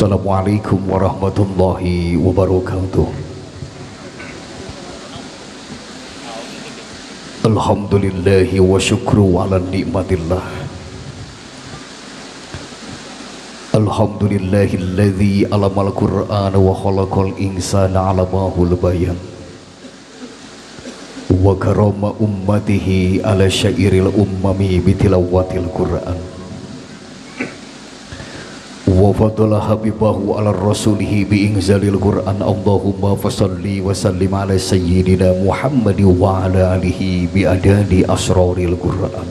Assalamualaikum warahmatullahi wabarakatuh. Alhamdulillahi wa syukru ala nikmatillah. Alhamdulillahilladzi alamal qur'ana wa khalaqal insana alamahul bayan wa karama ummatihi ala syairil ummami bitilawatil qur'an wa fadala habibahu ala rasulihi bi'inzalil qur'an. Allahumma fasalli wa sallim ala sayyidina Muhammad wa ala alihi bi'adadi asraril qur'an.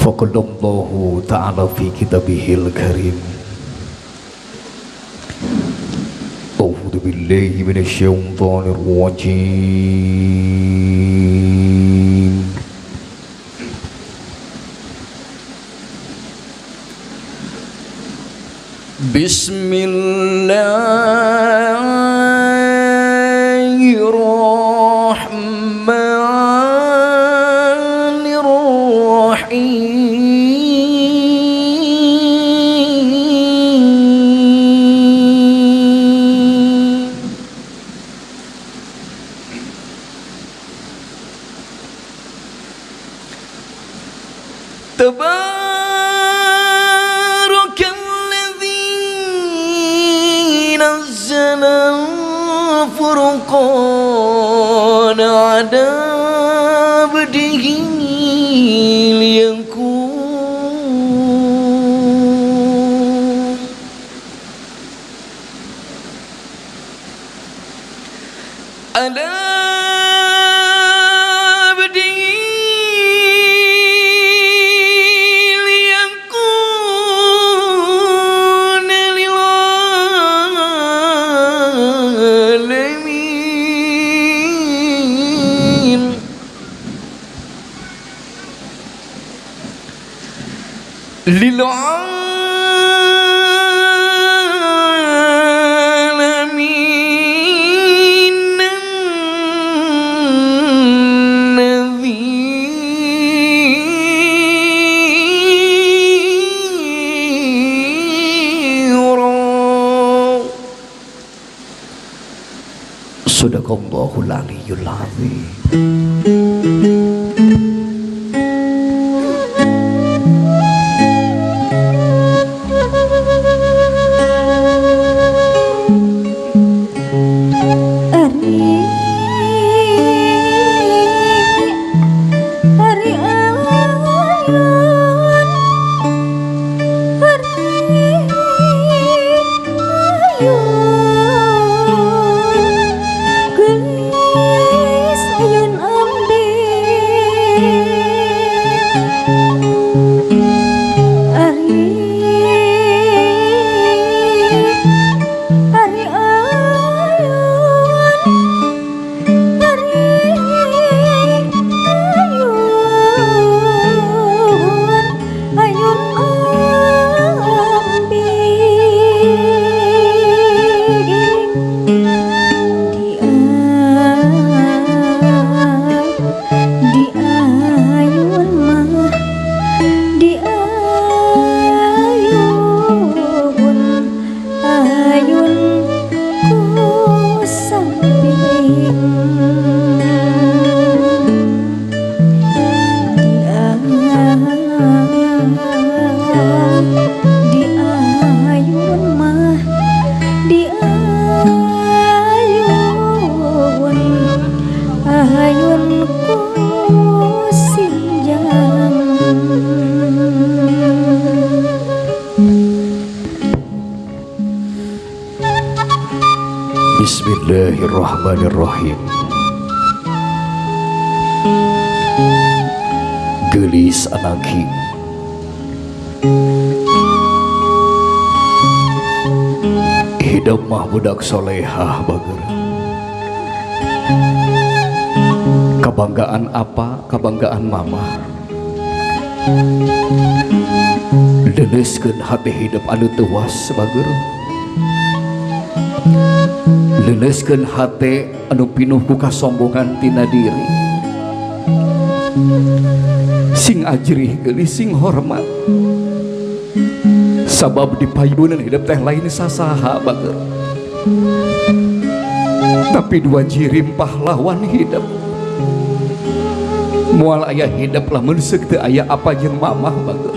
Faqadallahu ta'ala fi kitabihil karim. A'udzu billahi minasyaitonir rajim. Tabarakalladzi nazzala al-furqana ala abdihi liyakun ala lil alamin nadhira. Sadaqallahul aliyyul azim. Bismillahirrahmanirrahim. Gelis anaki hidup mah budak solehah bager. Kebanggaan apa? Kebanggaan mama. Leneskeun hati hidup anu tuas bager. Leneskeun hate anu pinuh ku kasombongan tina diri. Sing ajrih geulis sing hormat. sabab di payunan hidup teh lain sasaha bager, tapi dua jirim pahlawan hidup mual ayah hidup lamun seuk teu aya apa jeung mamah bager,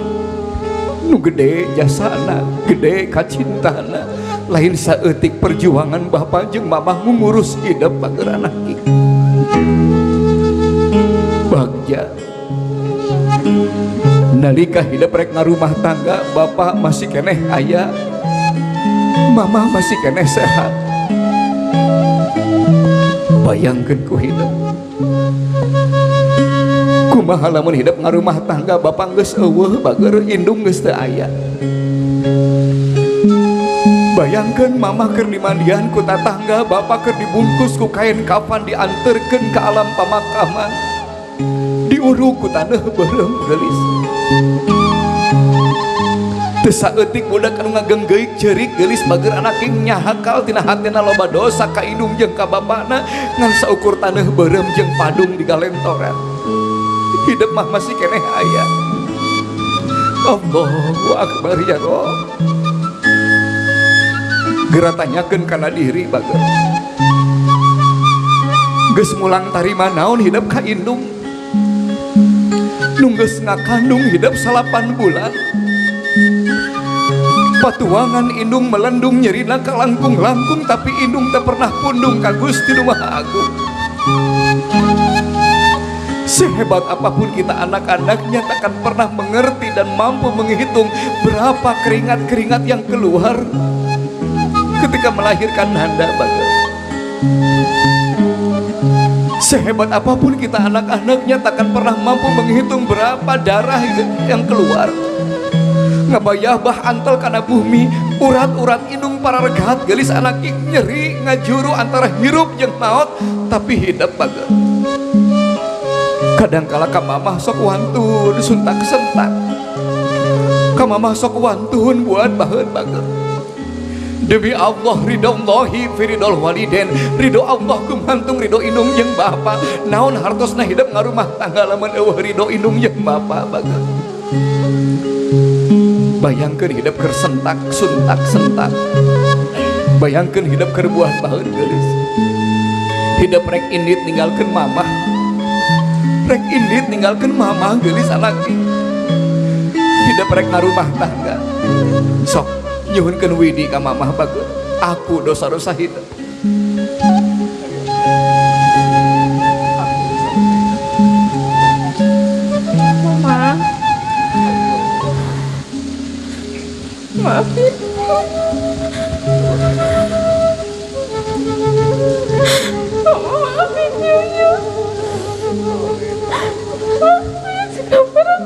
nu gede jasana gede kacintana lain saeutik perjuangan bapa jeung mamah ngurus hidup bager anak ieu bagja. Nalika hidup rek ngarumah tangga bapak masih keneh aya, mama masih keneh sehat. Bayangkeun ku hidup kumaha lamun hidup ngarumah tangga bapak geus eueuh bager indung geus teu aya. Bayangkeun mama keur dimandian ku tatangga, bapak keur dibungkus ku kain kafan dianterkeun ke alam pamakaman, diuruk ku taneuh beureum geulis. Teu saeutik budak anu ngagenggeik ceurik geulis bager anak ing nyahakal tina hatena loba dosa ka indung jeung ka bapana ngan saukur taneuh beureum jeung padung digalentoran. Hidup mah masih keneh aya. Allahu akbar ya Rob. Geura tanyakeun kana diri bager, geus mulang tarima naon hidup ka indung nu geus ngakandung hidup 8 bulan. Patuangan indung melendung nyerina kalangkung-langkung, tapi indung tak pernah pundung ka Gusti Nu Maha Agung. Sehebat apapun kita anak-anaknya takkan pernah mengerti dan mampu menghitung berapa keringat-keringat yang keluar ketika melahirkan nanda bager. Sehebat apapun kita anak-anaknya takkan pernah mampu menghitung berapa darah yang keluar. Ngabayah bah antel kana bumi, urat-urat indung para regat gelis anak nyeri ngajuru antara hirup jeung maot, tapi hidup bager. Kadangkala ka mamah sok wantun suntak-sentak, ka mamah sok wantun buat baheun bager. Demi Allah ridho Allahi fi ridhol waliden, ridho Allah kumantung ridho indung jeung bapa. Naon hartosna hidup ngarumah tangga lamun eueuh ridho indung jeung bapa bager. Bayangkeun hidup keur sentak suntak-sentak, bayangkeun hidup keur buah baheun geulis. Hidup rek indit ninggalkeun mamah, rek indit ninggalkeun mamah geulis anak. Hidup rek ngarumah tangga, sok nyuhunkeun widi ka mamah bager, aku dosa-dosa hidup. Mama, maafin maafin Nyonya. Maafin sekarang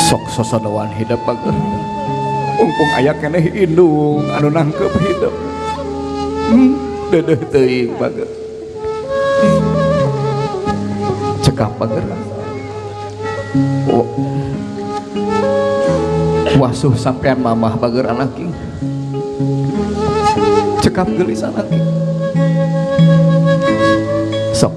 sok sosodoan hidup bager, mumpung aya keneh indung anu nangkep hidup. Dedeh teuing bager, cekap bager. Oh, wasuh sampean mamah bager anak king, cekap geulis anak king. Sok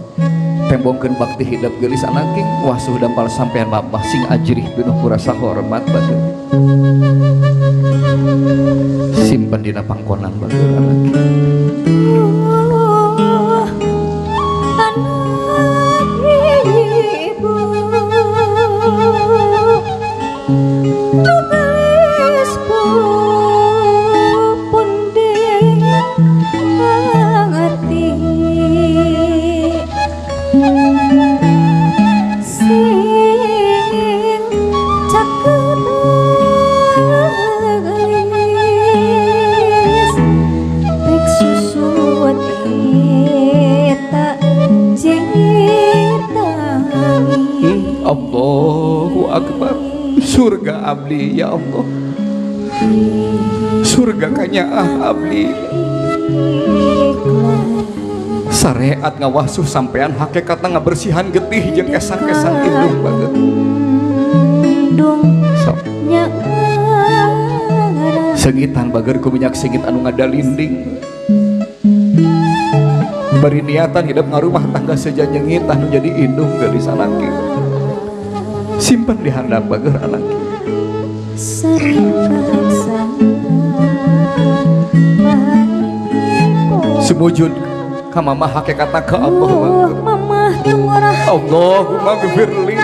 tembongkeun bakti hidup geulis anak king, wasuh dampal sampean mamah sing ajrih penuh kurasa hormat bager. Simpen dina pangkonan bager anak king. Allahu Akbar, surga abdi ya Allah. surga kanyaah abdi sareat ngawasuh sampean hakikatna ngabersihan getih jeung kesang-kesang indung bageut sok sengitan bager ku minyak singit anu ngadalinding bari niatan hidup ngarumah tangga sejanjengit anu jadi indung gelis anaki simpen di handap bager anaki semujud ka mamah hakikatna ka Allah bager Allahumma ghfirli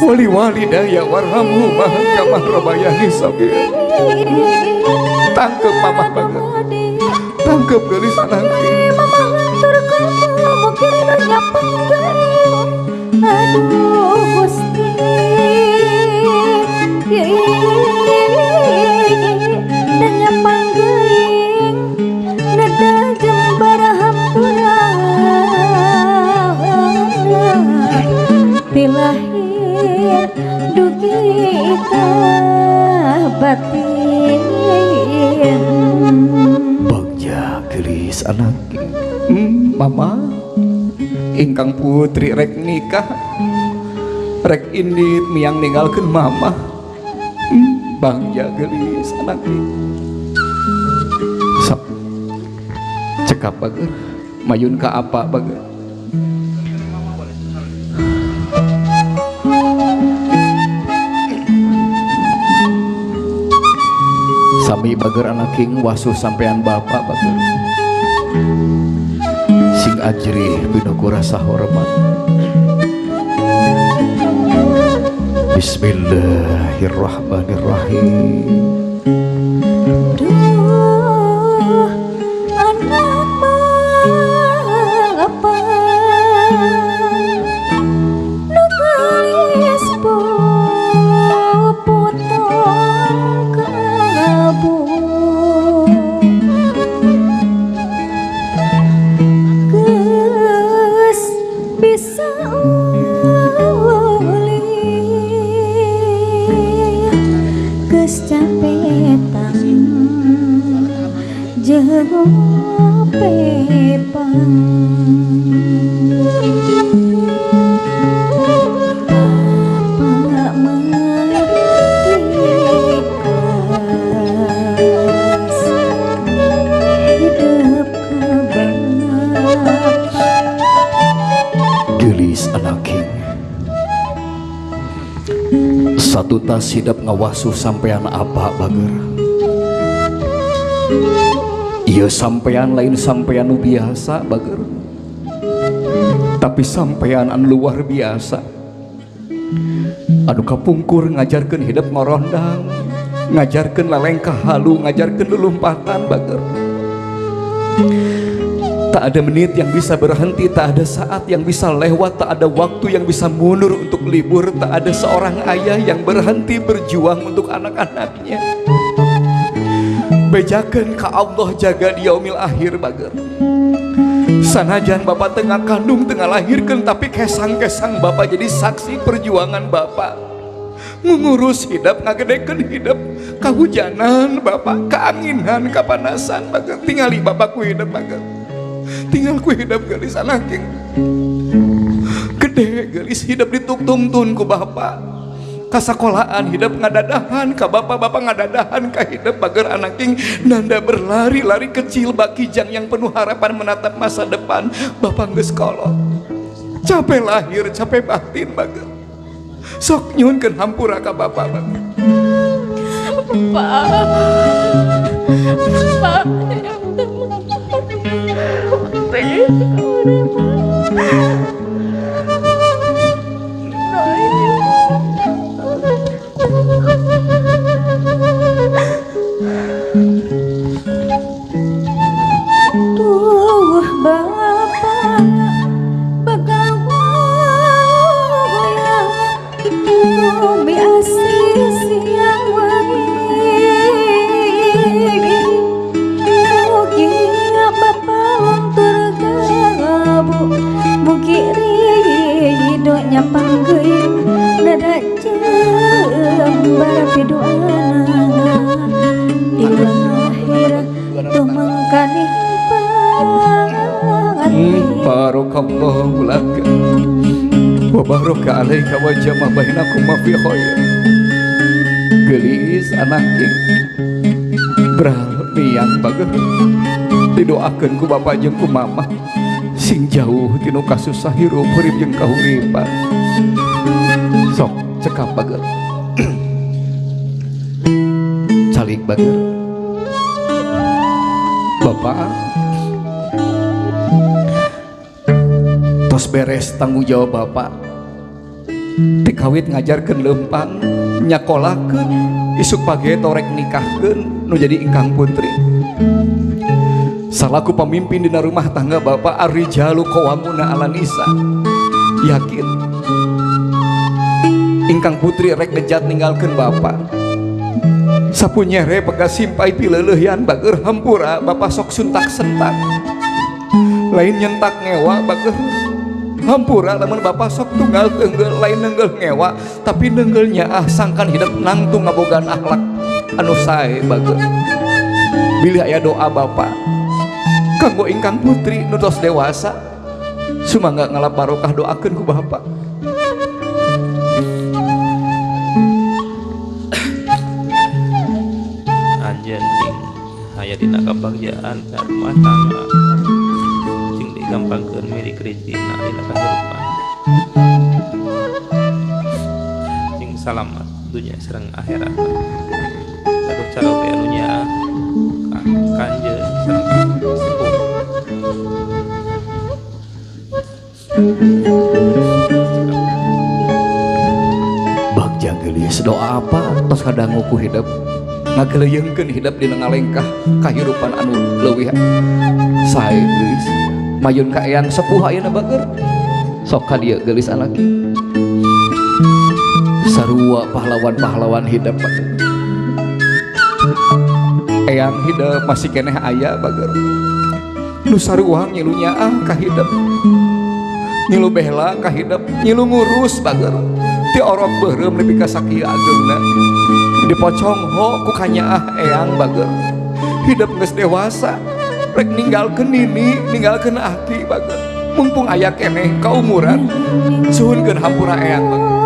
wali walidayya warhamhuma kama rabbayani shaghira tangkep mamah bager tangkep gelis anaki aduh Gusti danya panggeuing nada jembar hampura tilahir dugi ka batin bagja gelis anaki mama ingkang putri rek nikah rek indit miang ninggalkeun mama bagja gelis anaki sok cekap bager mayun ka apa bager sami bager anaking wasuh sampean bapak bager sing ajri pinuku rasa hormat Bismillahirrahmanirrahim duh anak apa nu gelis potong kabu geus bisa uli geus capetan jeung pepang satu tas hidup ngawasuh sampean apa bager iya sampean lain sampean nu biasa bager tapi sampean anu luar biasa anu kapungkur ngajarkeun hidup ngorondang ngajarkeun lalengkah halu ngajarkeun lulumpatan bager tak ada menit yang bisa berhenti, tak ada saat yang bisa lewat, tak ada waktu yang bisa mundur untuk libur, tak ada seorang ayah yang berhenti berjuang untuk anak-anaknya. Bejakeun ka Allah jaga di yaumil akhir bager. Sanajan bapak tengah kandung tengah lahirkeun tapi kesang-kesang bapak jadi saksi perjuangan bapak mengurus hidup ngagedekeun hidup kahujanan bapak keanginan kapanasan bager tingali bapak ku hidup bager tinggal ku hidup gelis anaking gede gelis hidup dituk-tungtun ku bapak kasakolaan hidup ngadadahan ka bapak ngadadahan ka hidup bager anaking nanda berlari-lari kecil bak kijang yang penuh harapan menatap masa depan bapak geus kolot capek lahir capek batin bager sok nyuhunkeun hampura ka bapak bager Pak tuh bapak begawan bumi asih siang wangi mugi bapak luntur gabu mugi doana di lahir tumangkaning Barakallahu laka wa baraka alaika wa jama bainakum fi khair. Gelis anak beral miang bager didoakeun ku bapa jeung ku mama sing jauh tinu kasusah hirup urip jeung kahuripan. Sok cekap bager calik bager bapak tos beres tanggung jawab bapak tikawit ngajarkeun leumpang nyakolakeun isuk page torek nikahkeun nu jadi ingkang putri. Salaku pemimpin dina rumah tangga bapak ar-rijalu qawwamuna 'alan nisa. Yakin ingkang putri rek ngejat ninggalkeun bapak sapunyere bekas simpai pileleuhian bager hampura bapak sok suntak-sentak lain nyentak ngewa bager hampura lamun bapak sok tunggal teunggel lain neunggel ngewa tapi neunggelnya sangkan hidup nangtung ngabogaan akhlak anu sae bager. Bilih aya doa bapak kanggo ingkang putri nu tos dewasa sumangga ngalap barokah doakeun ku bapak. Anjeun cing aya dina kabagjaan rumah tangga cing digampangkeun milik rezina dina kahirupan cing salamat dunya sareng akhirat. Saduh caroge anu nya kanjeun sareng sepuh. Bagja gelis doa apa tos kadangu ku hidup ngageleyeungkeun hidup dina ngalengkah kahirupan anu leuwih sae geus mayun ka eyang sepuh ayeuna bager sok ka dieu geus anaki sarua pahlawan-pahlawan hidup bager. Eyang hidup masih keneh aya bager nu sarua ngilu nyaah ka hidup ngilu behela ka hidup ngilu ngurus bager ti orok beureum nepi ka sakieu ageungna dipocong ho ku kanyaah eyang bager hidup geus dewasa rek ninggalkeun nini ninggalkeun aki bager mumpung aya keneh kaumuran suhunkeun hampura eyang bager.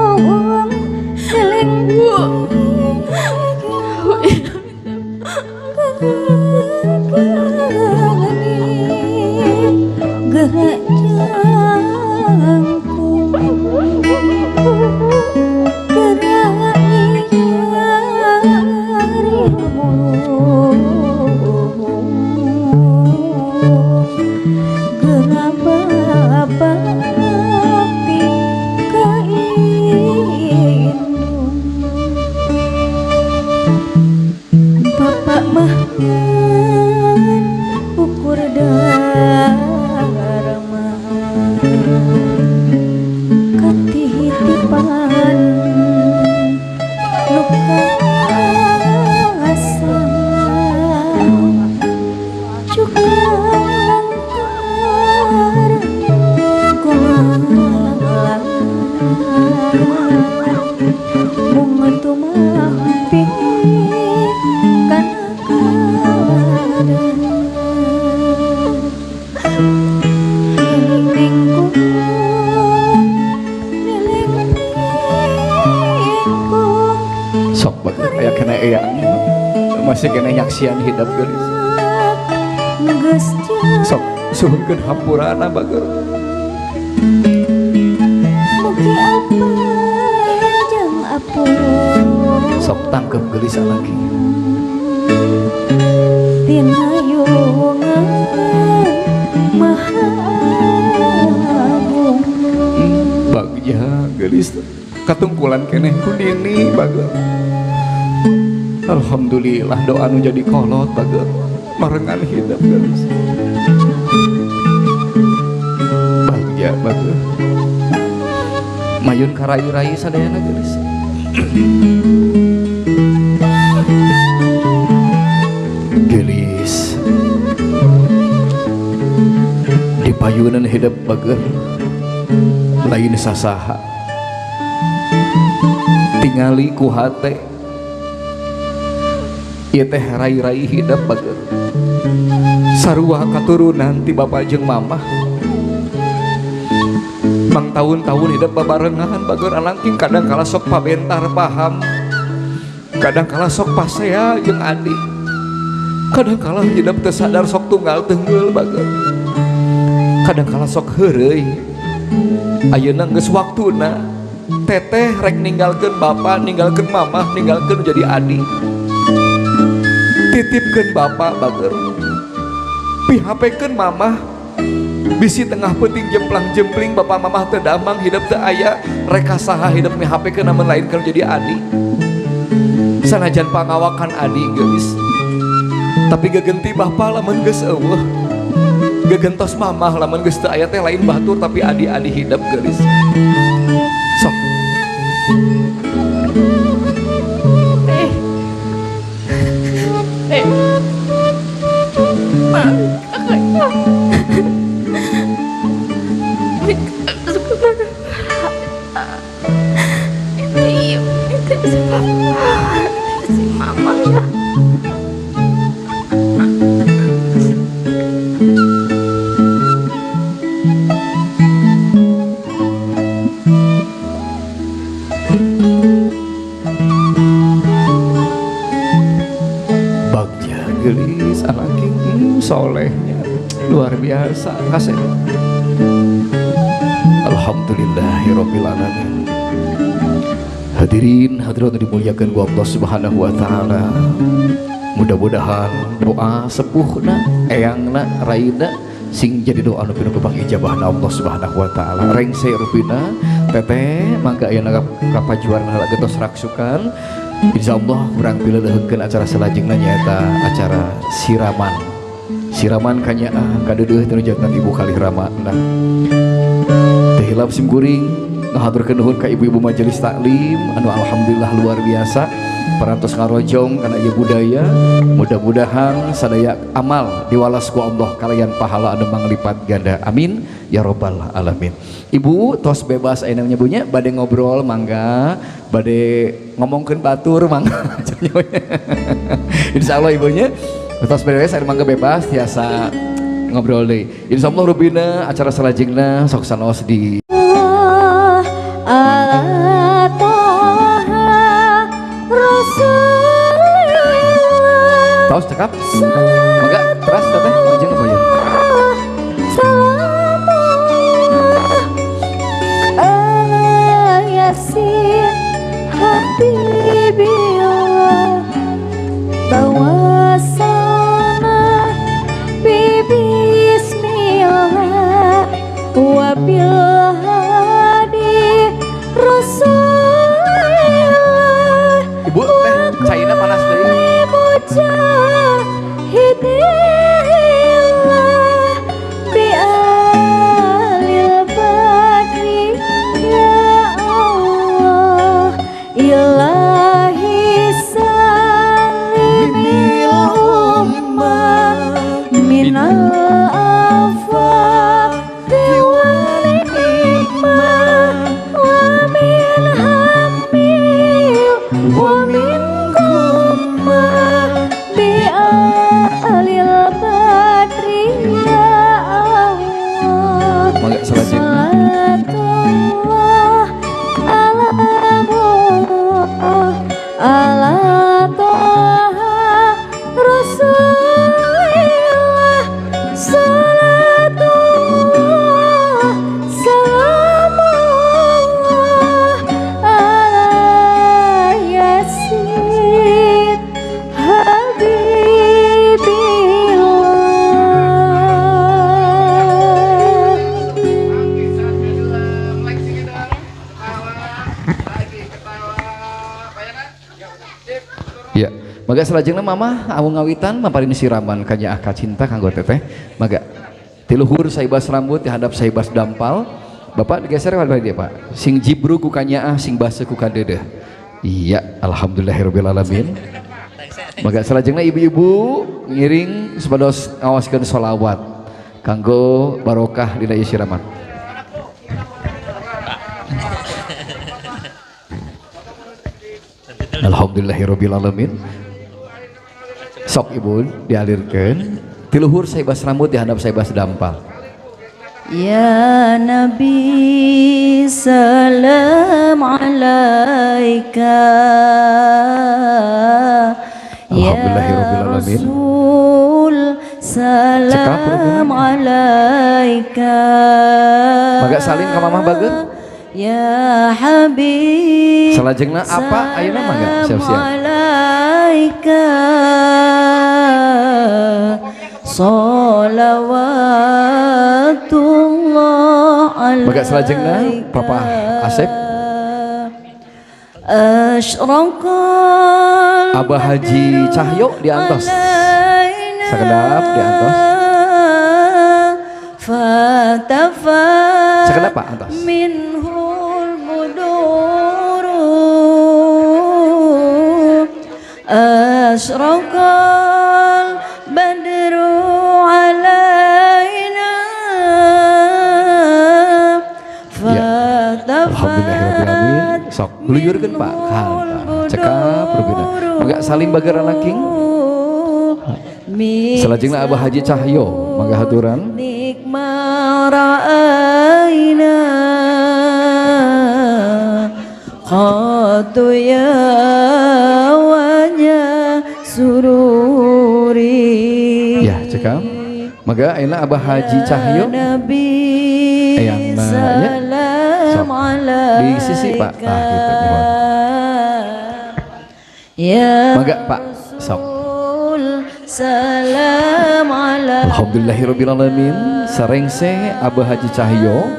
Masih kena nyaksian hidup geus sok suhunkeun hampurana bager mugi apa jang apun sok tangkep gelis lagi tina yungan maha agung bagja gelis katungkulan keneh ku nini bager. Alhamdulillah doa nu jadi kolot bager marengan hidup geus bagja bager mayun karayu-rayu sadayana geus gelis di payunan hidup bager lain sasaha tingali ku hate ieu teh rai-rai hidup bageut sarua katurunan ti bapa jeung mamah mang tahun-tahun hidup babarengan bageut alangking kadang kala sok pabentar paham kadang kala sok pasea jeung adik kadang kala hidup teu sadar sok tunggal teungeul bageut kadang kala sok heureuy ayeuna geus waktuna teteh rek ninggalkeun bapa ninggalkeun mamah ninggalkeun jadi adik titipkeun bapa bager pihapekeun mamah bisi tengah penting jemplang-jempling bapa mamah teu damang hidup teu aya rek kasaha hidup mihapekeun namun lain keur jadi adik sanajan pangawakan adik geus tapi gegenti bapa lamun geus eueuh gegentos mamah lamun geus teu aya teh lain batur tapi adik-adik hidup geus sok si mama ya. bagja gelis alangking solehnya luar biasa kasih alhamdulillahirabbil alamin. Hadirin hadirat dimuliakan ku Allah Subhanahu wa taala. Mudah-mudahan doa sepuhna, eyangna, raina sing jadi doa nu pinuh pangijabahna Allah Subhanahu wa taala. Rengse rupina teteh mangga ayeuna kapajuan getos raksukan. Insyaallah urang pileuleungkeun acara salajengna nyaeta acara siraman. Siraman kanyaah kadeudeung teu jantan ibu kalihramana. Teh hilap sim guring ngahaturkeun nuhun ka ibu-ibu majelis taklim anu alhamdulillah luar biasa parantos ngarojong kana ieu budaya. Mudah-mudahan sadaya amal diwalas ku Allah kalayan pahala anu manglipat ganda, amin ya robbal alamin. Ibu tos bebas ayeuna nya bunya bade ngobrol mangga, bade ngomongkeun batur mangga. Insyaallah ibunya tos bebas aya mangga bebas tiasa ngobrol deui. Insyaallah rubina acara salajengna sok sanos di ala toha rasulillah taos cekap mangga teras teteh lajeng apa salamullah ala yasin habibillah bawasana bismillah wabil ibu teh cairna panas deui mujahidillah bi alil badri ya Allah ilahi salimil ummah minal afati wal hikmah wa min hamil wa min kummah bi alil badri ya Allah. mangga salajengna Salatullah ala Muhammad ala toha rasulillah salatullah salamullah ala yasin habibillah. ya mangga salajengna mama awu ngawitan maparin siraman kanyaah kacinta kanggo teteh mangga tiluhur saibas rambut dihadap saibas dampal bapak digeser ka dia pak sing jibru ku kanyaah sing baseuh ku kadeudeuh. Iya alhamdulillahirabbil alamin. Mangga salajengna ibu-ibu ngiring supados ngawaskeun sholawat kanggo barokah dina ieu siraman. Alhamdulillahirabbil alamin. Sok ibu dialirkan tiluhur saibas rambut di handap saibas dampal. Ya Nabi salam alaika, ya Rasul salam alaika, Maga salin ka mamah bager. ya Habib Salajengna apa ayeuna mangga siap-siap. alaika Salawatullah alaika. Maga salajengna Papa Asep. Asyraqal Abah Haji Cahyo diantos. Sakedap diantos. Fatafa Sakedap Pak antos. minhul buduru asyraqal badru alaina Alhamdulillahirrahmanirrahim. Sok gluyurkeun Pak kanta cekap rubina. Maga salim bageran king. Salajengna Abah Haji Cahyo mangga haturan. nikma ra'aina qatu ya wajah sururi. Ya cekap. Maga ayeuna Abah Haji Cahyo Nabi eyang nya. Sok di sisi Pak. Ah gitu mohon. Ya Maga Pak sok. salam ala Alhamdulillahirrabbilalamin. Sarengse Abah Haji Cahyo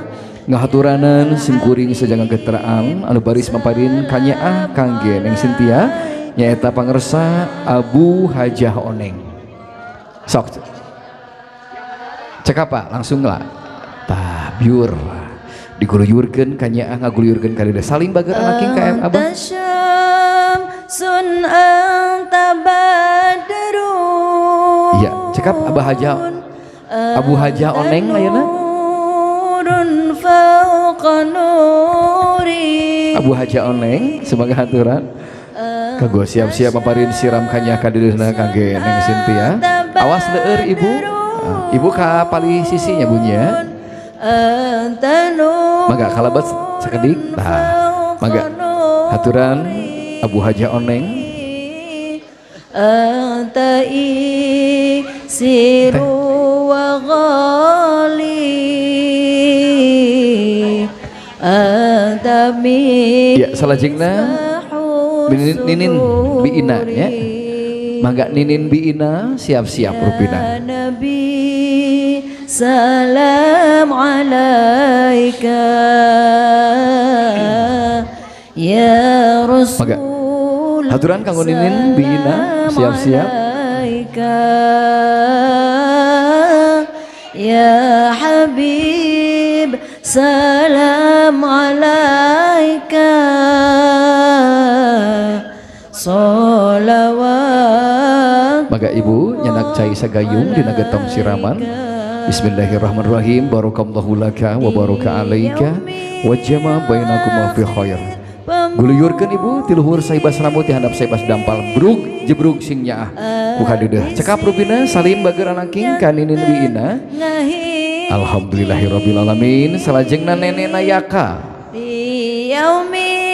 ngahaturanan simkuring sejangan keteraan anu baris maparin kanyaah kangge Neng Sintia nyaeta pangersa Abu Hajah Oneng. Sok cek apa langsung lah tabiur diguluyurkeun kanyaah ngaguluyurkeun ka dieu saling bageran aking ka Abah. sun anta badru. Iya cekap Abah Hajah Abu Hajah Oneng ayeuna. Nurun fauqa nuri. Abu Hajah Oneng sebagai haturan kanggo siap-siap maparin siram kanyah ka dileuna kangge Neng Sintia. Awas leueur ibu. Ibu ka pali sisinya bunyinya. Maga kalabat sakedik. Tah. Maga haturan Abu Hajah Oneng. Anta siru wa ghali anta mi. Ya salajengna Ninin Biina ya. Mangga Ninin Biina siap-siap rupina. Nabi salam alaika ya Rasul. Mangga haturan kanggo Ninin Biina siap-siap. Ya Habib salam alaika salawat. Maka ibu nyanak cai sagayung dina getong siraman. Bismillahirrahmanirrahim. Barakallahu laka wa baraka alaika wa jama bainakum fi khair. Guluyurkeun ibu tiluhur saibas rambut di handap saibas dampal brug jebrug sing nyaah ku kadeudeung cekap rupina salim bageran aking ka Ninin Biina. Alhamdulillahirabbil alamin. Salajengna Nene Nayaka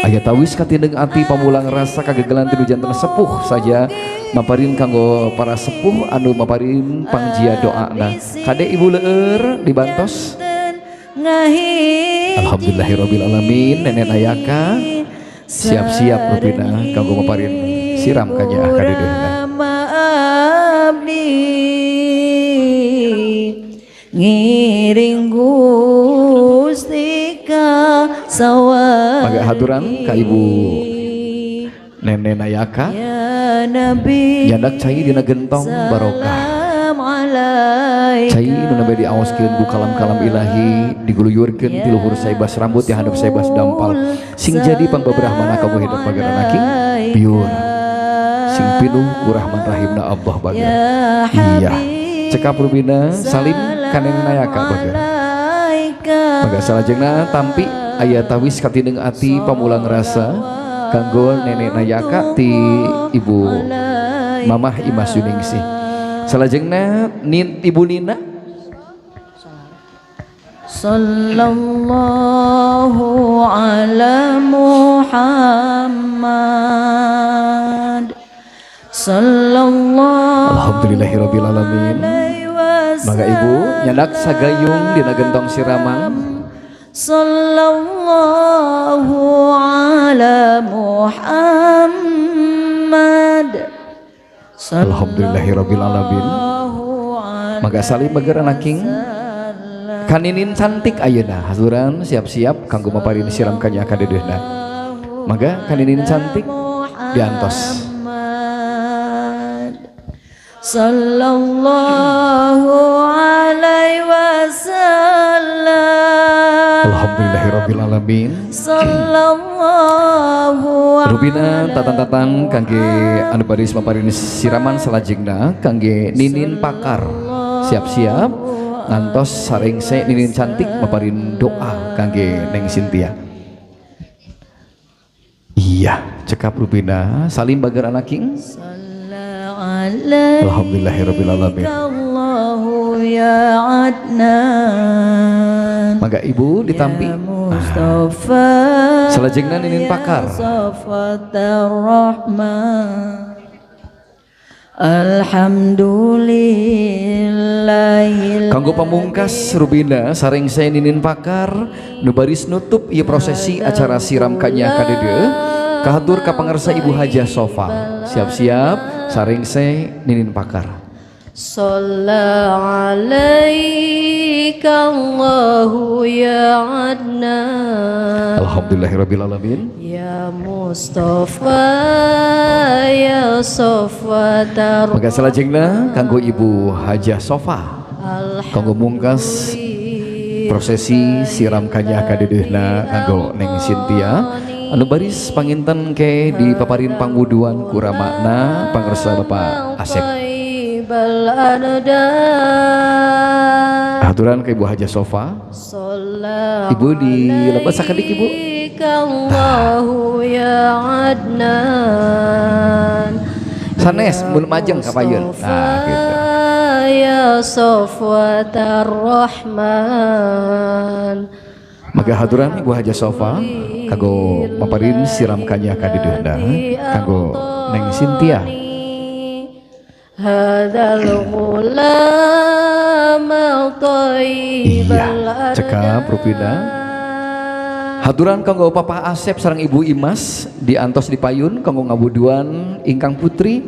aya tawis katindeung ati pamulang rasa kagegelan tilu janten sepuh saja maparin kanggo para sepuh anu maparin pangjia doana kade ibu leueur dibantos. Alhamdulillahirabbil alamin. Nene Nayaka siap-siap rupina kanggo maparin siram kanyaah ka dideuna. Ngiring Gusti ka sawah. Maga haturan ka ibu Nene Nayaka. Ya Nabi Nyandak cai dina gentong barokah. Cai nu nabe diaoskeun ku kalam-kalam ilahi diguluyurkeun ti luhur saibas rambut di handap saibas dampal sing jadi pangbabrahmana ka hidup bageran aking piur sing pinuh ku rahman rahimna Allah bageran. Iya cekap rubina salim kaneng Nayaka bageran. Maga salajengna tampi aya tawis katindeung ati pamulang rasa kanggo Nenek Nayaka ti ibu Mamah Imas Yuningsih. Salajengna Ibu Nina. Sallallahu ala Muhammad. Sallallahu Alhamdulillahirabbil alamin. Mangga Ibu nyandak sagayung dina gentong siraman. Sallallahu ala Muhammad. Alhamdulillahirabbil alamin. Mangga salih bageur anaking kaninin cantik ayeuna hasuran siap-siap kanggo maparin siram kanya kadedeuna. Mangga kaninin cantik diantos. Sallallahu alaihi wasallam. Alhamdulillahirabbil alamin. Sallallahu Rubina tatan-tatan kangge anu baris maparin siraman salajengna kangge Ninin Pakar. Siap-siap ngantos sarengsé Ninin cantik maparin doa kangge Neng Cynthia. Iya, cekap Rubina salim bager anaking. Alhamdulillahirabbil alamin. Allahu ya Adnan. Mangga Ibu ditampi. Mustafa. Salajengna Ninin Pakar. Rahman. Alhamdulillahil. Kanggo pamungkas Rubina sarengsé Ninin Pakar nu baris nutup ieu prosesi acara siram kanya kadede kahatur ka pangarsa Ibu Hajah Sofa. Siap-siap sarengsé Ninin Pakar. Shalla alaika Allahu ya Adnan. Alhamdulillahirabbil alamin. Ya Mustafa ya Sofwatar. Mangga salajengna kanggo Ibu Hajah Sofa kanggo mungkas prosesi siram kanya kadedehna kanggo Neng Cynthia anu baris panginten ke di paparin pangwuduan kuramana pangersa Bapak Asep. Aturan ke Ibu Hajah Sofa. Ibu dilepas sakedik Ibu. Allahu ya Adnan. Sanes mun majeng ka payeun. Nah gitu. Ya Sofwatar Rahman. Maka haturan Ibu Hajah Sofa kanggo maparin siram kanya kadedehna kanggo Neng Cynthia. Hadzal ghulam Iya, cekap Rupina. Haturan kanggo Papa Asep sareng Ibu Imas diantos dipayun kanggo ngabuduan ingkang putri.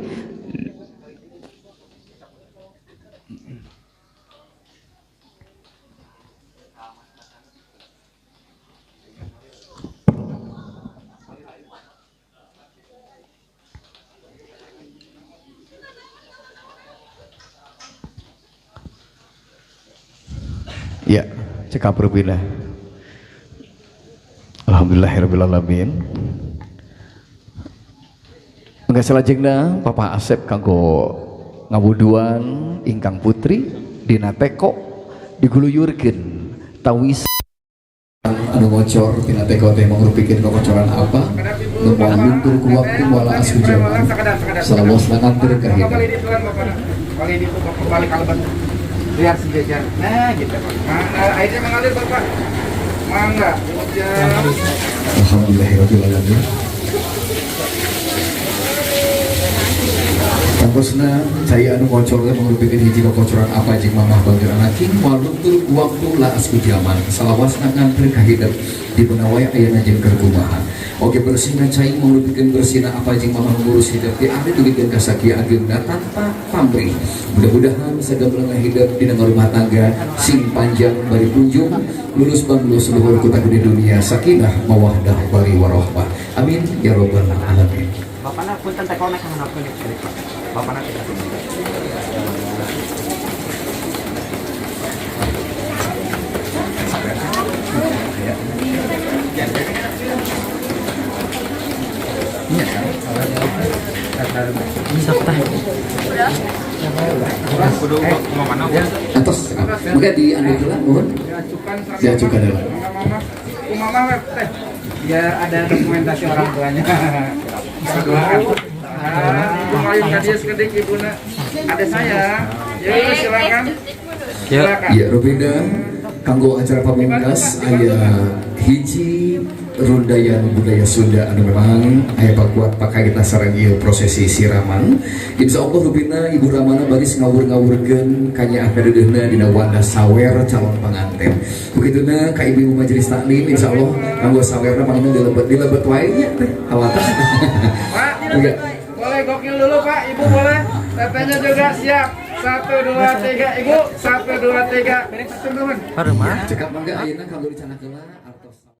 Ya, cekap Rubina. Alhamdulillahirabbil alamin. Mangga salajengna Papa Asep kanggo ngabuduan ingkang putri dina teko diguluyurkeun tawis anu ngocor dina teko teh mangrupikeun kocoran apa nu moal luntur ku waktu wala asku jaman salawasna nganter ka hidup. Kali itu kembali kalban lihat sejajar. Nah gitu Pak. Airnya mengalir Bapak. Mangga. Alhamdulillahirabbil alamin. Kangosna saya anu ngocor teh mangrupikeun hiji kocoran apa jeung mamah bageur anaking moal luntur ku waktu la asku jaman salawasna nganter ka hidup di beunawai ayeuna jeung keur kumaha. Oke bersihna cai mangrupikeun bersihna apa jeung mamah ngurus hidup di abdi dulikeun ka sakieu ageuna tanpa pamrih. Mudah-mudahan sagambeulna hidup dina rumah tangga sing panjang bari kunjung lulus banglos luhur kota gede dunia sakinah mawaddah bari warahmah. Amin ya rabbal alamin. Bapakna punten teh kona kang napkeun Pak. Bapakna tidak. Iya kan? Atas, maka di anu heula mohon. Diajukan heula. Mama teh biar ada dokumentasi orang tuanya. Doakan. Ibu ngayun kadieu sekedik ibuna. Ada saya. Ya, silakan. Silakan. Ya, Rupina, kanggo acara pamungkas aya hiji rundayan budaya Sunda anu memang aya pakuat pakai kita sareng ieu prosesi siraman. Insya Allah Rupina Ibu Ramana baris ngawur-ngawurkeun kanya akadedeuna dina wadah sawer calon pengantin. Begituna ka Ibu Majelis Taklim insya Allah kanggo sawerna pangina dilebet wae nya teh awatan. Pak, boleh gokil dulu Pak, Ibu boleh. Tetenya juga siap. 1, 2, 3, Ibu. 1, 2, 3. Teman-teman. Cekap mangga ayeuna kanggo dicanakeun artos